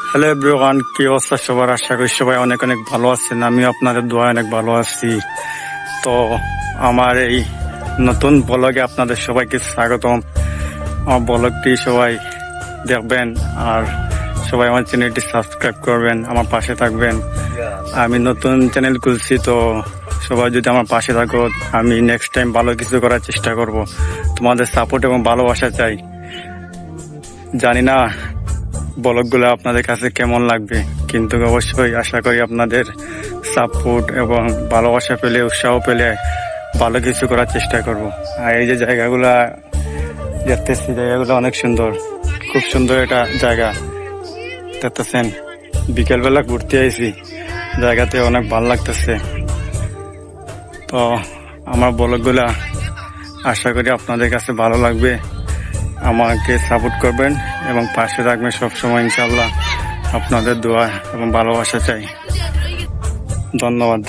Hello everyone, কি অবস্থা সবার? আশা করি সবাই অনেক অনেক ভালো আছেন। আমি আপনাদের দোয়া অনেক ভালো আছি। তো আমার এই নতুন ব্লগে আপনাদের সবাইকে স্বাগতম। আমার ব্লগটি সবাই দেখবেন আর সবাই আমার চ্যানেলটি সাবস্ক্রাইব করবেন, আমার পাশে থাকবেন। আমি নতুন চ্যানেল খুলছি, তো সবাই যদি আমার পাশে থাকো, আমি নেক্সট টাইম ভালো কিছু করার চেষ্টা করব। তোমাদের সাপোর্ট এবং ভালোবাসা চাই। জানি না ব্লগগুলো আপনাদের কাছে কেমন লাগবে, কিন্তু অবশ্যই আশা করি আপনাদের সাপোর্ট এবং ভালোবাসা পেলে, উৎসাহ পেলে ভালো কিছু করার চেষ্টা করব। আর এই যে জায়গাগুলা দেখতেছি, জায়গাগুলো অনেক সুন্দর, খুব সুন্দর একটা জায়গা দেখতেছেন। বিকেলবেলা ঘুরতে আইছি, জায়গাতে অনেক ভালো লাগতেছে। তো আমার ব্লগগুলা আশা করি আপনাদের কাছে ভালো লাগবে। আমাকে সাপোর্ট করবেন এবং পাশে থাকবেন সবসময়, ইনশাল্লাহ। আপনাদের দোয়া এবং ভালোবাসা চাই। ধন্যবাদ।